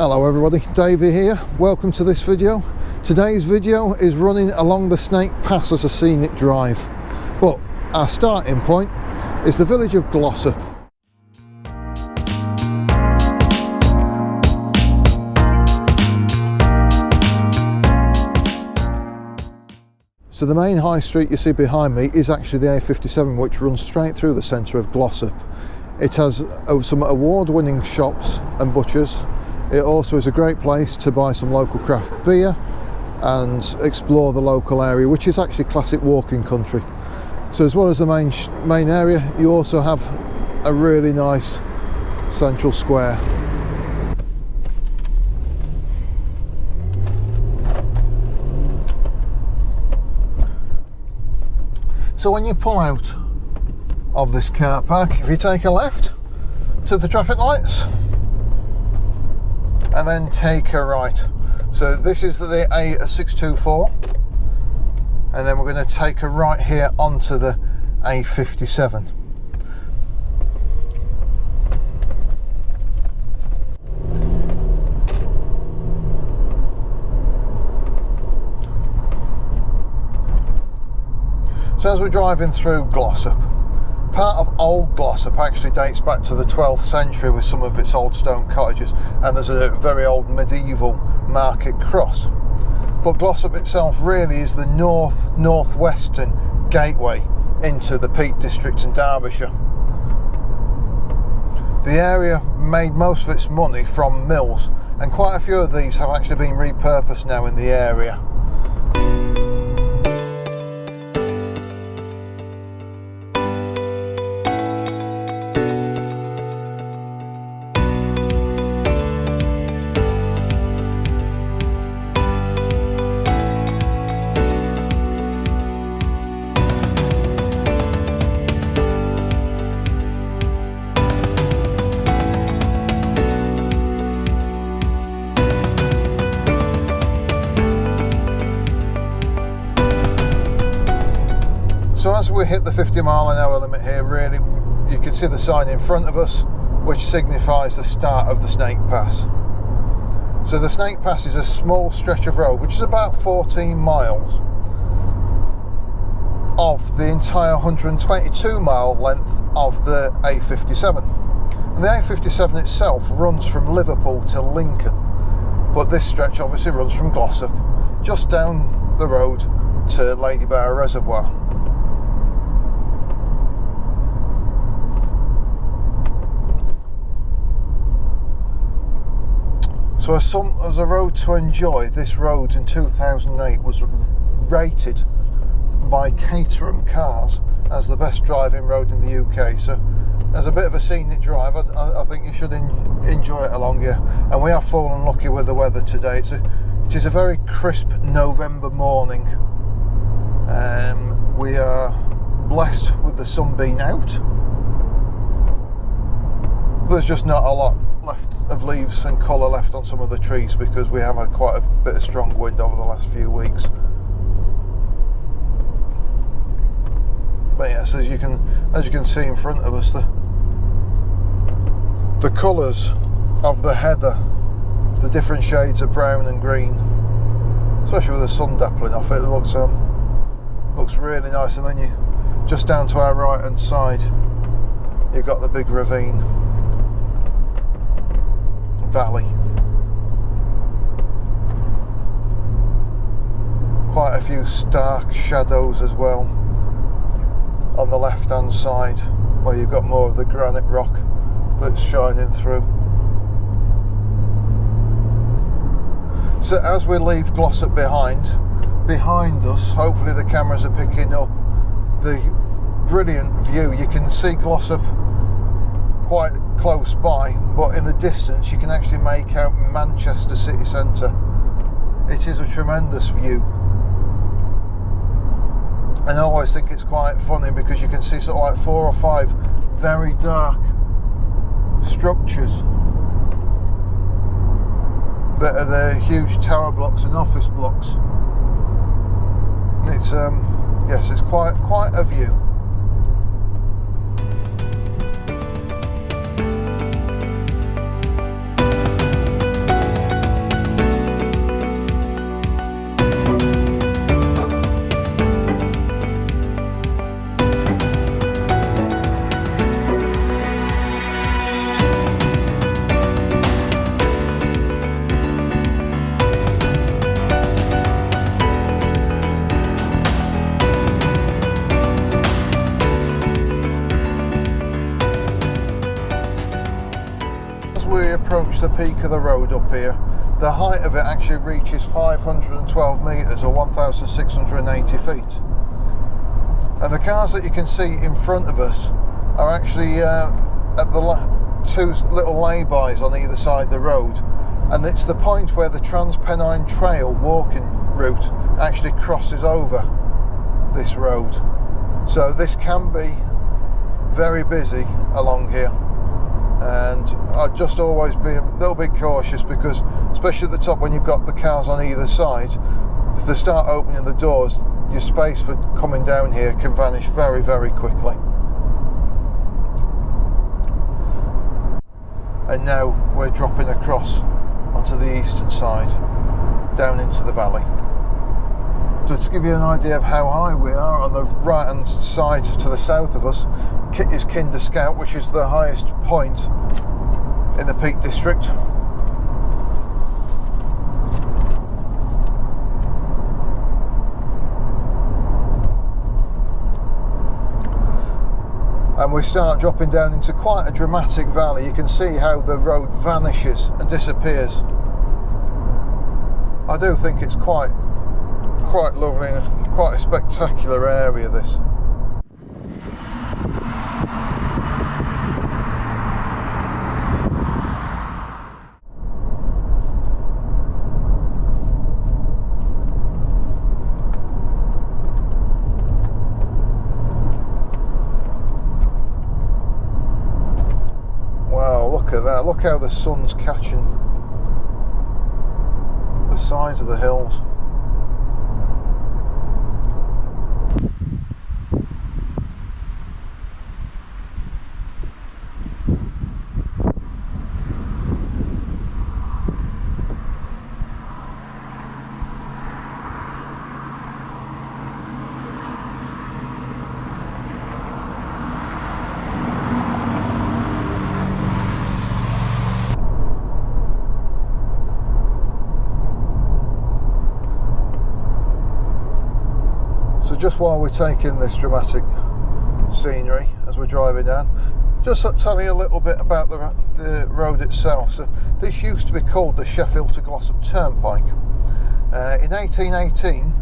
Hello everybody, Davey here. Welcome to this video. Today's video is running along the Snake Pass as a scenic drive. But our starting point is the village of Glossop. So the main high street you see behind me is actually the A57, which runs straight through the centre of Glossop. It has some award-winning shops and butchers. It also is a great place to buy some local craft beer and explore the local area, which is actually classic walking country. So as well as the main area, you also have a really nice central square. So when you pull out of this car park, if you take a left to the traffic lights and then take a right. So this is the A624, and then we're going to take a right here onto the A57. So as we're driving through Glossop, part of old Glossop actually dates back to the 12th century with some of its old stone cottages, and there's a very old medieval market cross. But Glossop itself really is the northwestern gateway into the Peak District in Derbyshire. The area made most of its money from mills, and quite a few of these have actually been repurposed now in the area. So as we hit the 50-mile-an-hour limit here, really, you can see the sign in front of us, which signifies the start of the Snake Pass. So the Snake Pass is a small stretch of road, which is about 14 miles of the entire 122-mile length of the A57. And the A57 itself runs from Liverpool to Lincoln, but this stretch obviously runs from Glossop just down the road to Ladybower Reservoir. So as a road to enjoy, this road in 2008 was rated by Caterham Cars as the best driving road in the UK. So as a bit of a scenic drive, I think you should enjoy it along here. And we have fallen lucky with the weather today. It is a very crisp November morning. We are blessed with the sun being out. There's just not a lot left of leaves and colour left on some of the trees because we have had quite a bit of strong wind over the last few weeks. But yes, as you can see in front of us, the colours of the heather, the different shades of brown and green, especially with the sun dappling off it, it looks really nice. And then you just down to our right hand side, you've got the big ravine valley. Quite a few stark shadows as well on the left hand side, where you've got more of the granite rock that's shining through. So as we leave Glossop behind us, hopefully the cameras are picking up the brilliant view. You can see Glossop quite close by, but in the distance you can actually make out Manchester city centre. It is a tremendous view, and I always think it's quite funny because you can see sort of like 4 or 5 very dark structures that are the huge tower blocks and office blocks. It's yes, it's quite a view. reach the peak of the road up here. The height of it actually reaches 512 metres or 1,680 feet. And the cars that you can see in front of us are actually at the two little laybys on either side of the road, and it's the point where the Transpennine Trail walking route actually crosses over this road. So this can be very busy along here, and I'd just always be a little bit cautious, because especially at the top when you've got the cars on either side, if they start opening the doors, your space for coming down here can vanish very, very quickly. And now we're dropping across onto the eastern side, down into the valley. So to give you an idea of how high we are, on the right hand side to the south of us is Kinder Scout, which is the highest point in the Peak District. And we start dropping down into quite a dramatic valley. You can see how the road vanishes and disappears. I do think it's quite lovely and quite a spectacular area, this. Look at that, look how the sun's catching the sides of the hills. Just while we're taking this dramatic scenery as we're driving down, just to tell you a little bit about the road itself. So this used to be called the Sheffield to Glossop Turnpike. In 1818,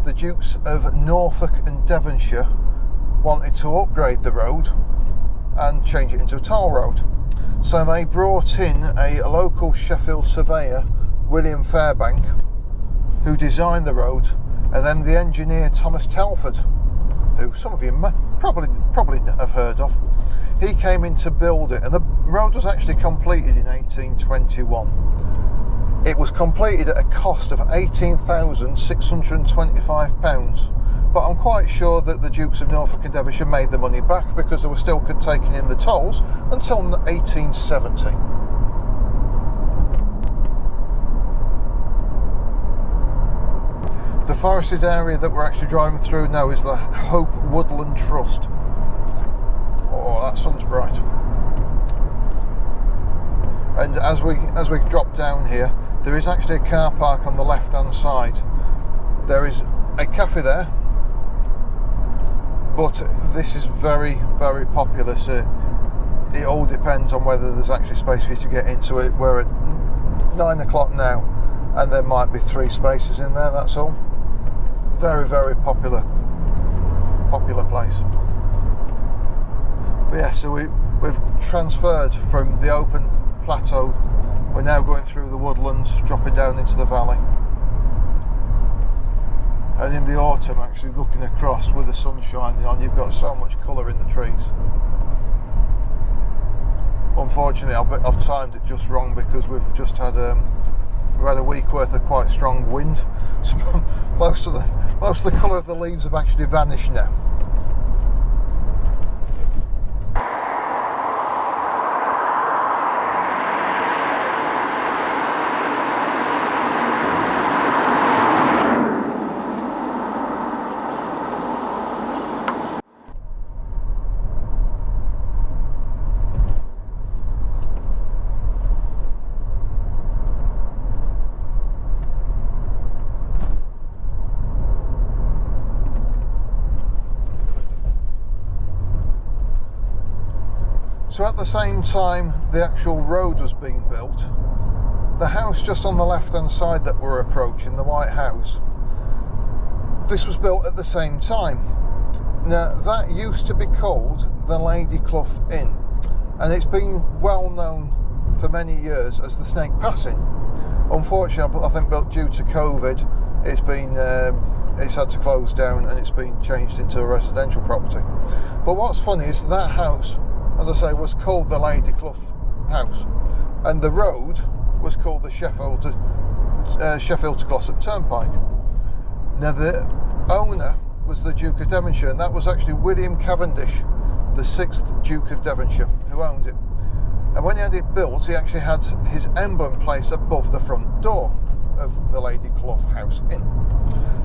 the Dukes of Norfolk and Devonshire wanted to upgrade the road and change it into a toll road. So they brought in a local Sheffield surveyor, William Fairbank, who designed the road, and then the engineer Thomas Telford, who some of you probably have heard of. He came in to build it, and the road was actually completed in 1821. It was completed at a cost of £18,625, but I'm quite sure that the Dukes of Norfolk and Derbyshire made the money back, because they were still taking in the tolls until 1870. The forested area that we're actually driving through now is the Woodland Trust. Oh, that sun's bright. And as we drop down here, there is actually a car park on the left hand side. There is a cafe there, but this is very, very popular, so it all depends on whether there's actually space for you to get into it. We're at 9 o'clock now, and there might be 3 spaces in there, that's all. Very, very popular place. But yeah, so we've transferred from the open plateau. We're now going through the woodlands, dropping down into the valley. And in the autumn, actually looking across with the sun shining on, you've got so much colour in the trees. Unfortunately, I've timed it just wrong, because we've just had a week worth of quite strong wind, so most of the colour of the leaves have actually vanished now. So at the same time the actual road was being built, The house just on the left hand side that we're approaching, the white house, this was built at the same time. Now that used to be called the Ladyclough Inn, and it's been well known for many years as the Snake Pass Inn. Unfortunately, I think due to COVID, it's had to close down and it's been changed into a residential property. But what's funny is that house, as I say, was called the Ladyclough House, and the road was called the Sheffield to Glossop Turnpike. Now the owner was the Duke of Devonshire, and that was actually William Cavendish, the 6th Duke of Devonshire, who owned it. And when he had it built, he actually had his emblem placed above the front door of the Ladyclough House Inn.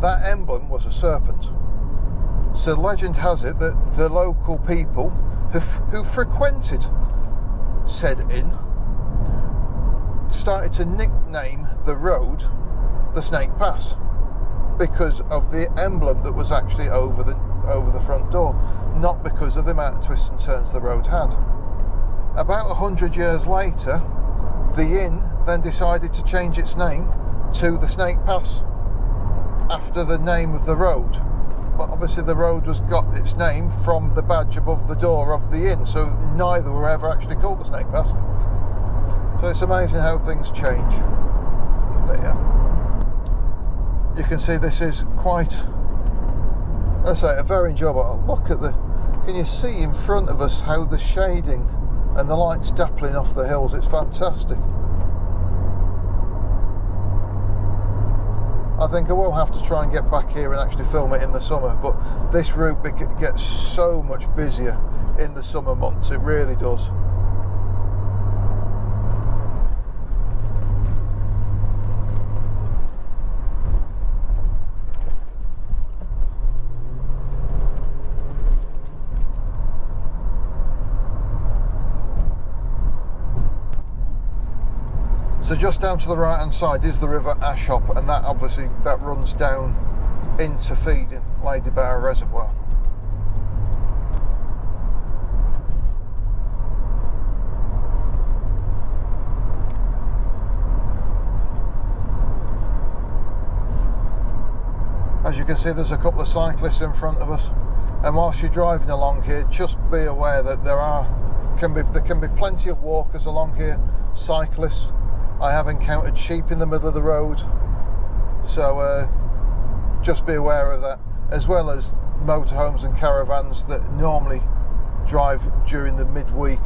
That emblem was a serpent. So legend has it that the local people who frequented said inn started to nickname the road the Snake Pass because of the emblem that was actually over the front door, not because of the amount of twists and turns the road had. About 100 years later, the inn then decided to change its name to the Snake Pass after the name of the road. But obviously the road got its name from the badge above the door of the inn, so neither were ever actually called the Snake Pass. So it's amazing how things change. But yeah, you can see this is quite, let's say, a very enjoyable. Look at can you see in front of us how the shading and the light's dappling off the hills? It's fantastic. I think I will have to try and get back here and actually film it in the summer, but this route gets so much busier in the summer months, it really does. So just down to the right hand side is the River Ashop, and that obviously runs down into feeding Ladybower Reservoir. As you can see, there's a couple of cyclists in front of us, and whilst you're driving along here, just be aware that there can be plenty of walkers along here, cyclists. I have encountered sheep in the middle of the road, so just be aware of that, as well as motorhomes and caravans that normally drive during the midweek.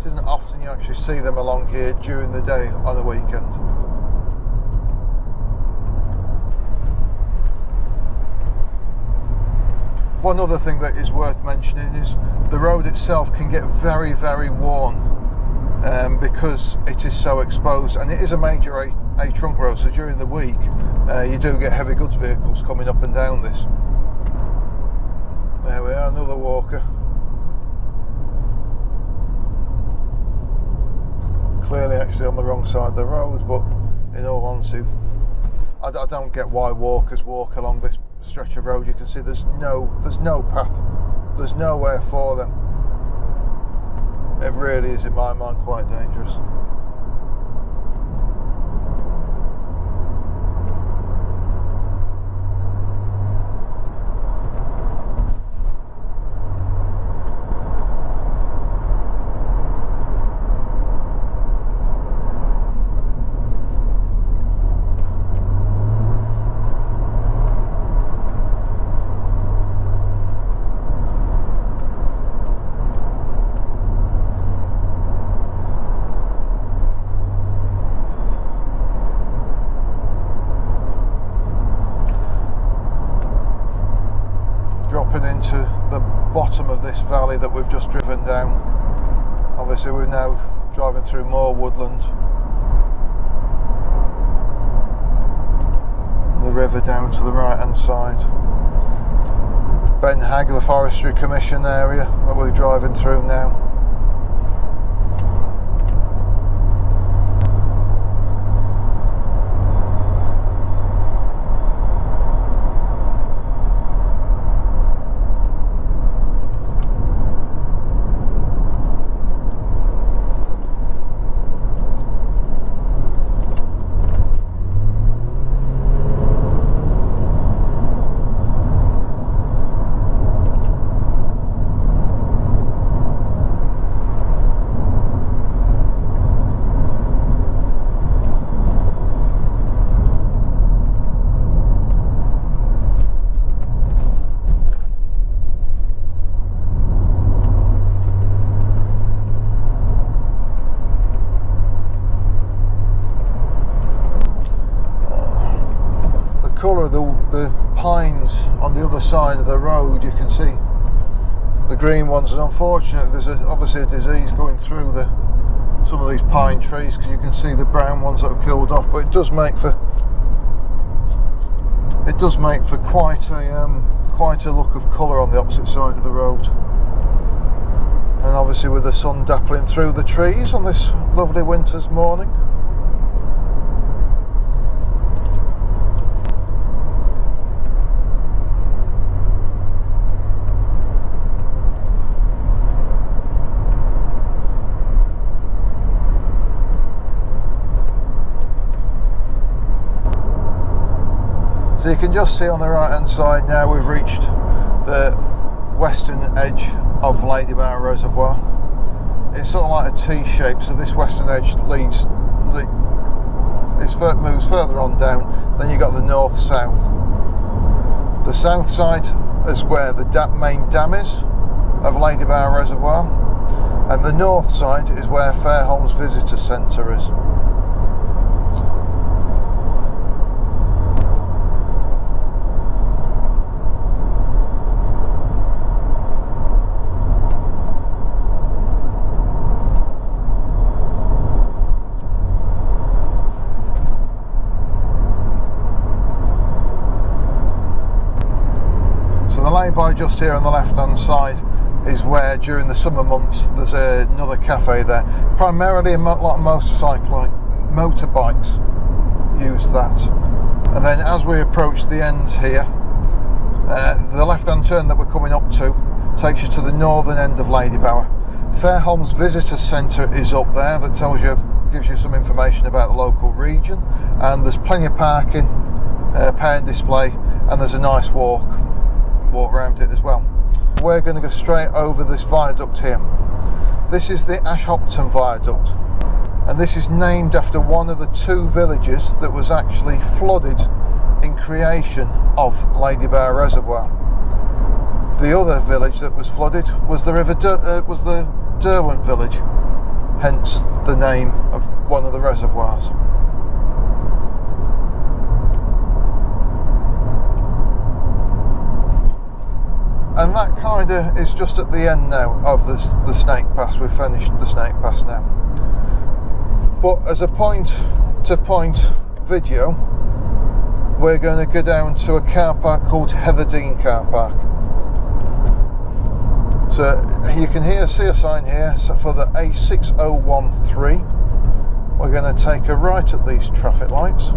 It isn't often you actually see them along here during the day on the weekend. One other thing that is worth mentioning is the road itself can get very, very worn. Because it is so exposed, and it is a major A trunk road, so during the week you do get heavy goods vehicles coming up and down this. There we are, another walker. Clearly actually on the wrong side of the road, but in all honesty, I don't get why walkers walk along this stretch of road. You can see there's no path, there's nowhere for them. It really is, in my mind, quite dangerous. Into the bottom of this valley that we've just driven down. Obviously we're now driving through more woodland. The river down to the right hand side. Ben Hag, the Forestry Commission area that we're driving through now. colour of the pines on the other side of the road. You can see the green ones, and unfortunately there's obviously a disease going through some of these pine trees, because you can see the brown ones that are killed off. But it does make for quite a look of colour on the opposite side of the road. And obviously with the sun dappling through the trees on this lovely winter's morning. So you can just see on the right hand side now we've reached the western edge of Ladybower Reservoir. It's sort of like a T shape, so this western edge moves further on down. Then you've got the north-south. The south side is where the main dam is of Ladybower Reservoir, and the north side is where Fairholmes Visitor Centre is. By just here on the left hand side is where during the summer months there's another cafe there. Primarily a lot of motorbikes use that. And then as we approach the end here, the left hand turn that we're coming up to takes you to the northern end of Ladybower. Fairholmes Visitor Centre is up there. That gives you some information about the local region, and there's plenty of parking, pay and display, and there's a nice walk around it as well. We're going to go straight over this viaduct here. This is the Hopton Viaduct, and this is named after one of the two villages that was actually flooded in creation of Ladybower Reservoir. The other village that was flooded was the Derwent village, hence the name of one of the reservoirs. And that kind of is just at the end now of the Snake Pass. We've finished the Snake Pass now. But as a point-to-point video, we're going to go down to a car park called Heatherdean Car Park. So you can see a sign here for the A6013. We're going to take a right at these traffic lights.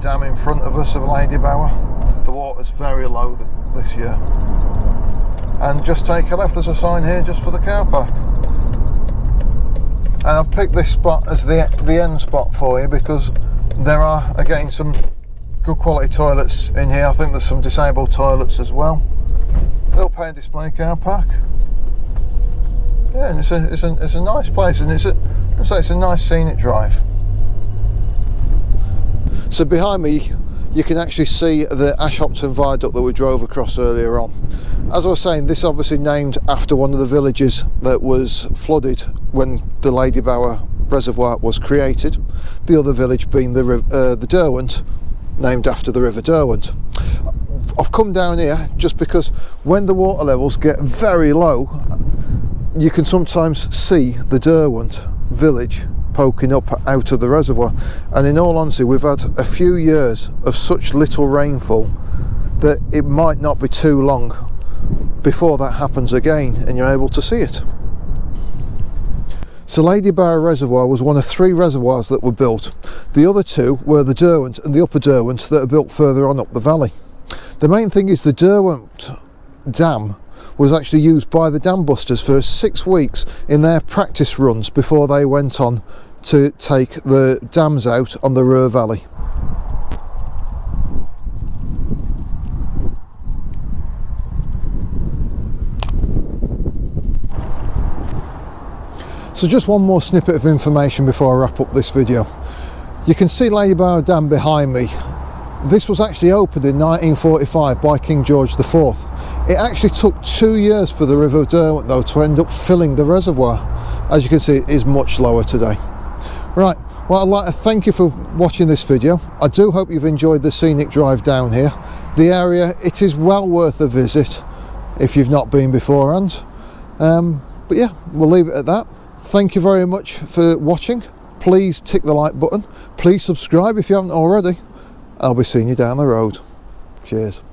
Dam in front of us of Ladybower. The water's very low this year. And just take a left, there's a sign here just for the car park. And I've picked this spot as the end spot for you because there are again some good quality toilets in here. I think there's some disabled toilets as well. Little pay and display car park. Yeah, and it's a nice place, and it's a nice scenic drive. So behind me you can actually see the Hopton Viaduct that we drove across earlier on. As I was saying, this is obviously named after one of the villages that was flooded when the Ladybower Reservoir was created. The other village being the Derwent, named after the River Derwent. I've come down here just because when the water levels get very low, you can sometimes see the Derwent village poking up out of the reservoir, and in all honesty we've had a few years of such little rainfall that it might not be too long before that happens again and you're able to see it. So Ladybower Reservoir was one of 3 reservoirs that were built. The other 2 were the Derwent and the Upper Derwent that are built further on up the valley. The main thing is the Derwent Dam was actually used by the Dambusters for 6 weeks in their practice runs before they went on to take the dams out on the Ruhr Valley. So just one more snippet of information before I wrap up this video. You can see Ladybower Dam behind me. This was actually opened in 1945 by King George IV. It actually took 2 years for the River Derwent though to end up filling the reservoir. As you can see, it is much lower today. Right, well, I'd like to thank you for watching this video. I do hope you've enjoyed the scenic drive down here. The area, it is well worth a visit if you've not been beforehand. But yeah, we'll leave it at that. Thank you very much for watching. Please tick the like button. Please subscribe if you haven't already. I'll be seeing you down the road. Cheers.